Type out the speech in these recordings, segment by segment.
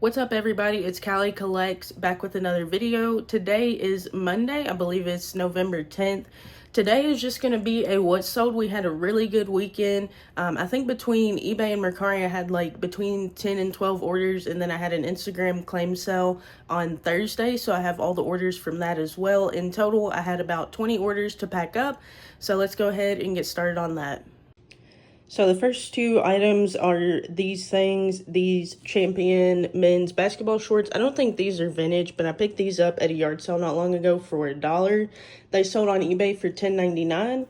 What's up, everybody? It's Callie Collects back with another video. Today is Monday. I believe it's November 10th. Today is just going to be a what sold. We had a really good weekend. I think between eBay and Mercari, I had like between 10 and 12 orders, and then I had an Instagram claim sale on Thursday, so I have all the orders from that as well. In total, I had about 20 orders to pack up, so let's go ahead and get started on that. So the first two items are these things, these Champion men's basketball shorts. I don't think these are vintage, but I picked these up at a yard sale not long ago for $1. They sold on eBay for $10.99.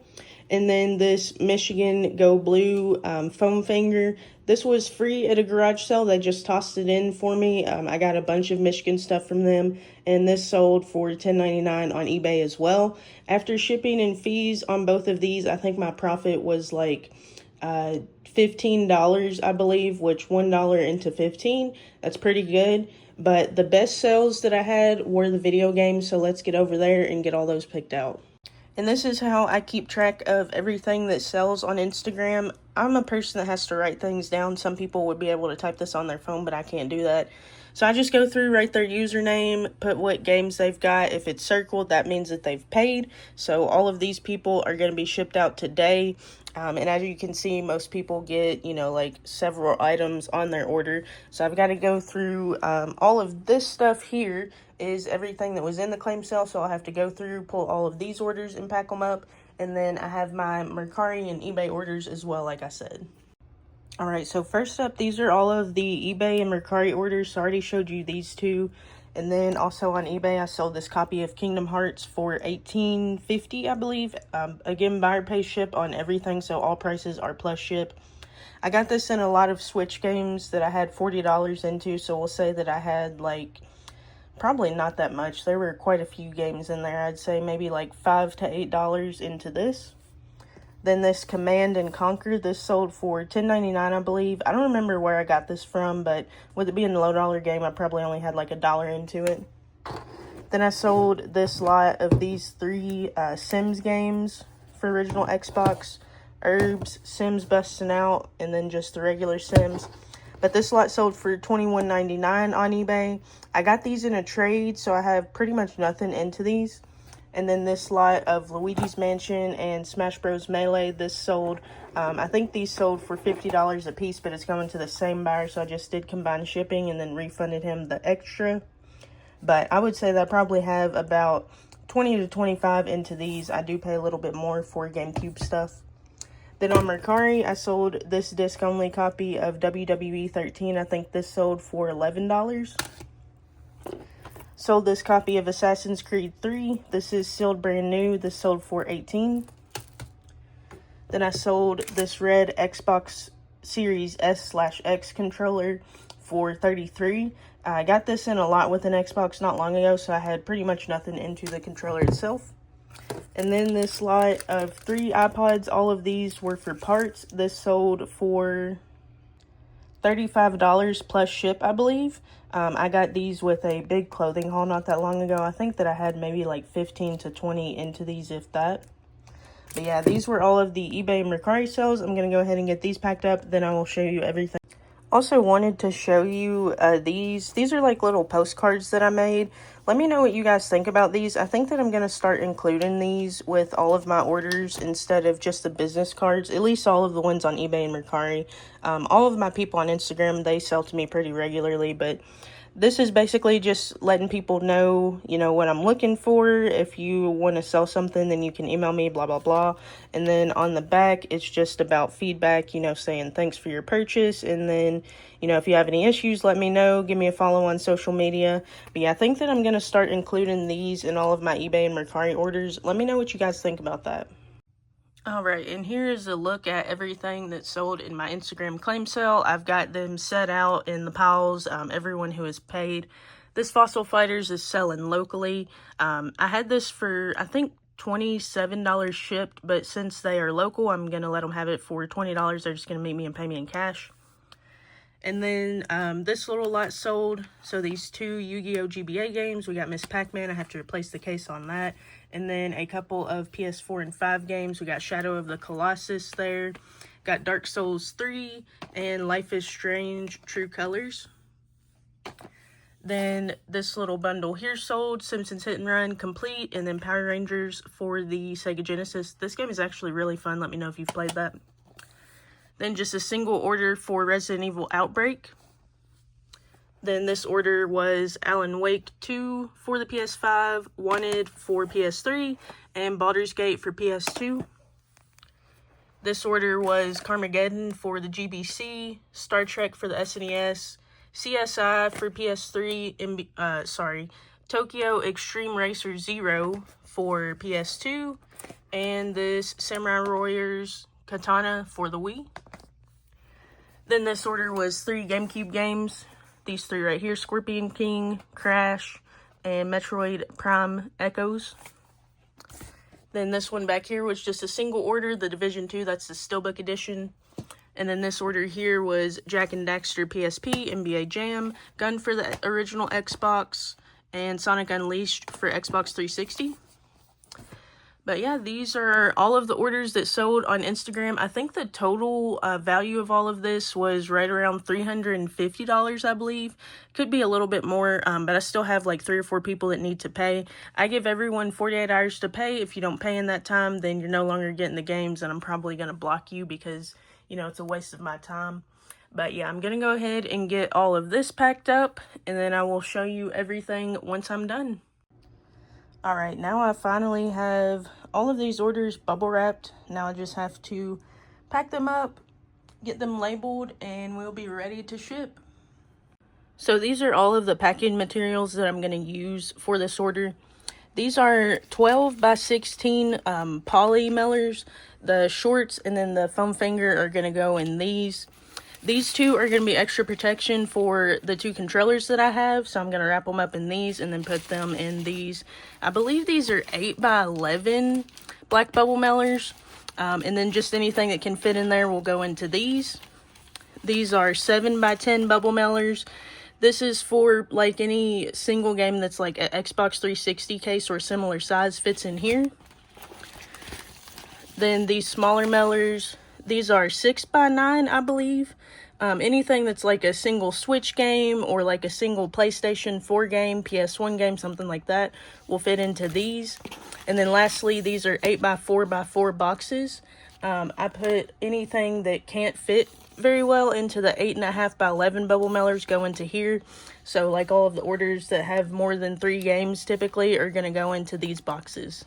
And then this Michigan Go Blue foam finger. This was free at a garage sale. They just tossed it in for me. I got a bunch of Michigan stuff from them, and this sold for $10.99 on eBay as well. After shipping and fees on both of these, I think my profit was like $15, I believe, which $1 into 15, that's pretty good. But the best sales that I had were the video games, so let's get over there and get all those picked out. And this is how I keep track of everything that sells on Instagram. I'm a person that has to write things down. Some people would be able to type this on their phone, but I can't do that. So I just go through, write their username, put what games they've got. If it's circled, that means that they've paid. So all of these people are going to be shipped out today. And as you can see, most people get, like several items on their order. So I've got to go through all of this stuff here is everything that was in the claim sale. So I'll have to go through, pull all of these orders and pack them up. And then I have my Mercari and eBay orders as well, like I said. All right, so first up, these are all of the eBay and Mercari orders. So I already showed you these two. And then also on eBay, I sold this copy of Kingdom Hearts for $18.50, I believe. Again, buyer pays ship on everything, so all prices are plus ship. I got this in a lot of Switch games that I had $40 into, so we'll say that I had like probably not that much. There were quite a few games in there. I'd say maybe like $5 to $8 into this. Then this Command and Conquer, this sold for $10.99, I believe. I don't remember where I got this from, but with it being a low-dollar game, I probably only had like $1 into it. Then I sold this lot of these three Sims games for original Xbox. Herbs, Sims Busting Out, and then just the regular Sims. But this lot sold for $21.99 on eBay. I got these in a trade, so I have pretty much nothing into these. And then this lot of Luigi's Mansion and Smash Bros. Melee, this sold, I think these sold for $50 a piece, but it's going to the same buyer, so I just did combined shipping and then refunded him the extra. But I would say that I probably have about 20 to 25 into these. I do pay a little bit more for GameCube stuff. Then on Mercari, I sold this disc-only copy of WWE 13. I think this sold for $11. Sold this copy of Assassin's Creed 3. This is sealed brand new. This sold for $18. Then I sold this red Xbox Series S/X controller for $33. I got this in a lot with an Xbox not long ago, so I had pretty much nothing into the controller itself. And then this lot of 3 iPods, all of these were for parts. This sold for $35 plus ship, I believe. I got these with a big clothing haul not that long ago. I think that I had maybe like 15 to 20 into these, if that. But yeah, these were all of the eBay and Mercari sales. I'm going to go ahead and get these packed up, then I will show you everything. Also wanted to show you these. These are like little postcards that I made. Let me know what you guys think about these. I think that I'm going to start including these with all of my orders instead of just the business cards. At least all of the ones on eBay and Mercari. All of my people on Instagram, they sell to me pretty regularly, but this is basically just letting people know, what I'm looking for. If you want to sell something, then you can email me, blah, blah, blah. And then on the back, it's just about feedback, saying thanks for your purchase. And then, if you have any issues, let me know. Give me a follow on social media. But yeah, I think that I'm going to start including these in all of my eBay and Mercari orders. Let me know what you guys think about that. All right, and here is a look at everything that's sold in my Instagram claim sale. I've got them set out in the piles, everyone who has paid. This Fossil Fighters is selling locally. I had this for, I think, $27 shipped, but since they are local, I'm going to let them have it for $20. They're just going to meet me and pay me in cash. And then this little lot sold. So these 2 Yu-Gi-Oh! GBA games. We got Miss Pac-Man. I have to replace the case on that. And then a couple of PS4 and 5 games. We got Shadow of the Colossus there. Got Dark Souls 3 and Life is Strange True Colors. Then this little bundle here sold, Simpsons Hit and Run Complete, and then Power Rangers for the Sega Genesis. This game is actually really fun. Let me know if you've played that. Then just a single order for Resident Evil Outbreak. Then this order was Alan Wake 2 for the PS5, Wanted for PS3, and Baldur's Gate for PS2. This order was Carmageddon for the GBC, Star Trek for the SNES, CSI for PS3, Tokyo Extreme Racer Zero for PS2, and this Samurai Warriors Katana for the Wii. Then this order was 3 GameCube games. These 3 right here, Scorpion King, Crash, and Metroid Prime Echoes. Then this one back here was just a single order, The Division 2, that's the Steelbook edition. And then this order here was Jak and Daxter PSP, NBA Jam, Gun for the original Xbox, and Sonic Unleashed for Xbox 360. But yeah, these are all of the orders that sold on Instagram. I think the total value of all of this was right around $350, I believe. Could be a little bit more, but I still have like 3 or 4 people that need to pay. I give everyone 48 hours to pay. If you don't pay in that time, then you're no longer getting the games, and I'm probably going to block you because, you know, it's a waste of my time. But yeah, I'm going to go ahead and get all of this packed up, and then I will show you everything once I'm done. Alright, now I finally have all of these orders bubble wrapped. Now I just have to pack them up, get them labeled, and we'll be ready to ship. So these are all of the packing materials that I'm going to use for this order. These are 12 by 16 poly mailers. The shorts and then the foam finger are going to go in these. These 2 are going to be extra protection for the 2 controllers that I have. So I'm going to wrap them up in these and then put them in these. I believe these are 8 by 11 black bubble mailers. And then just anything that can fit in there will go into these. These are 7 by 10 bubble mailers. This is for like any single game that's like an Xbox 360 case or similar size fits in here. Then these smaller mailers, these are 6 by 9, I believe. Anything that's like a single Switch game or like a single PlayStation 4 game, PS1 game, something like that will fit into these. And then lastly, these are 8 by 4 by 4 boxes. I put anything that can't fit very well into the 8.5 by 11 bubble mailers go into here. So like all of the orders that have more than 3 games typically are going to go into these boxes.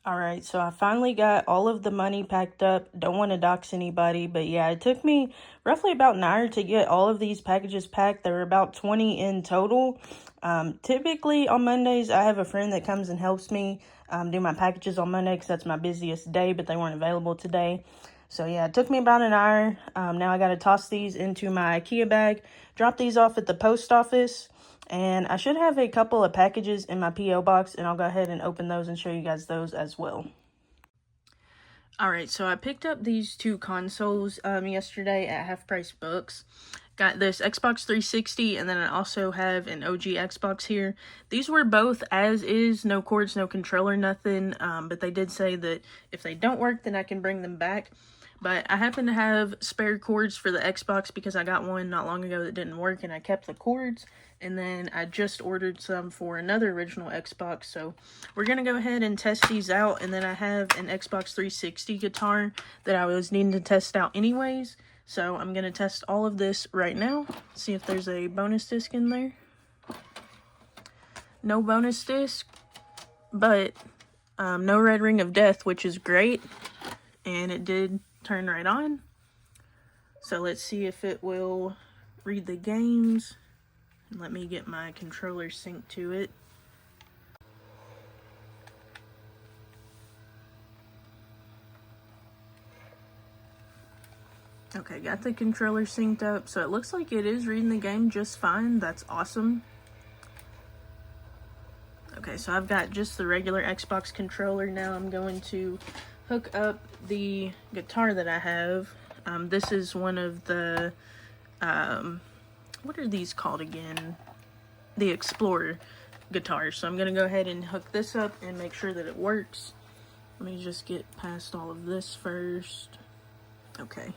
Alright, so I finally got all of the money packed up. Don't want to dox anybody, but yeah, it took me roughly about an hour to get all of these packages packed. There were about 20 in total. Typically on Mondays, I have a friend that comes and helps me do my packages on Monday because that's my busiest day, but they weren't available today. So yeah, it took me about an hour. Now I got to toss these into my IKEA bag, drop these off at the post office. And I should have a couple of packages in my P.O. box, and I'll go ahead and open those and show you guys those as well. Alright, so I picked up these 2 consoles yesterday at Half Price Books. Got this Xbox 360, and then I also have an OG Xbox here. These were both as is, no cords, no controller, nothing. But they did say that if they don't work, then I can bring them back. But I happen to have spare cords for the Xbox because I got one not long ago that didn't work, and I kept the cords. And then I just ordered some for another original Xbox. So we're going to go ahead and test these out. And then I have an Xbox 360 guitar that I was needing to test out anyways. So I'm going to test all of this right now. See if there's a bonus disc in there. No bonus disc, but no red ring of death, which is great. And it did turn right on. So let's see if it will read the games. Let me get my controller synced to it. Okay, got the controller synced up, so it looks like it is reading the game just fine. That's awesome. Okay, so I've got just the regular Xbox controller. Now I'm going to hook up the guitar that I have. This is one of the, what are these called again? The Explorer guitars. So I'm going to go ahead and hook this up and make sure that it works. Let me just get past all of this first. Okay.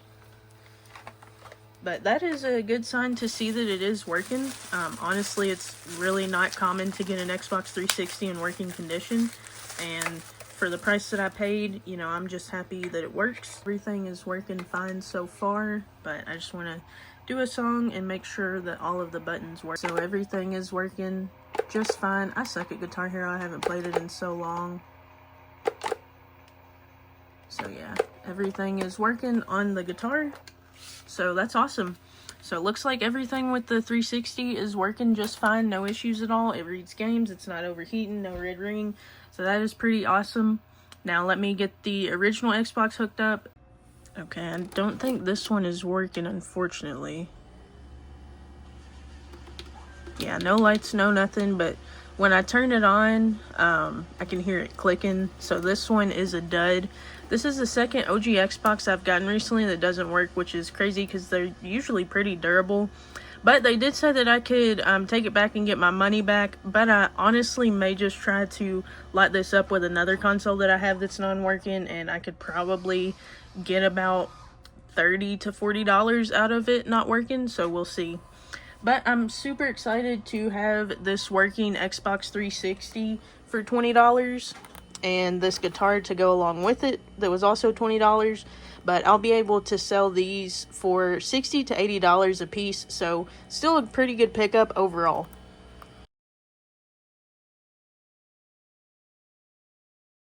But that is a good sign to see that it is working. Honestly, it's really not common to get an Xbox 360 in working condition. And for the price that I paid, you know, I'm just happy that it works. Everything is working fine so far, but I just want to do a song and make sure that all of the buttons work. So everything is working just fine. I suck at Guitar Hero. I haven't played it in so long. So yeah, everything is working on the guitar. So that's awesome. So it looks like everything with the 360 is working just fine. No issues at all. It reads games. It's not overheating. No red ring. So that is pretty awesome. Now let me get the original Xbox hooked up. Okay, I don't think this one is working, unfortunately. Yeah, no lights, no nothing, but when I turn it on, I can hear it clicking. So this one is a dud. This is the second OG Xbox I've gotten recently that doesn't work, which is crazy because they're usually pretty durable. But they did say that I could take it back and get my money back. But I honestly may just try to light this up with another console that I have that's non-working, and I could probably get about $30 to $40 out of it not working. So we'll see. But I'm super excited to have this working Xbox 360 for $20 and this guitar to go along with it that was also $20. But I'll be able to sell these for $60 to $80 a piece, so still a pretty good pickup overall.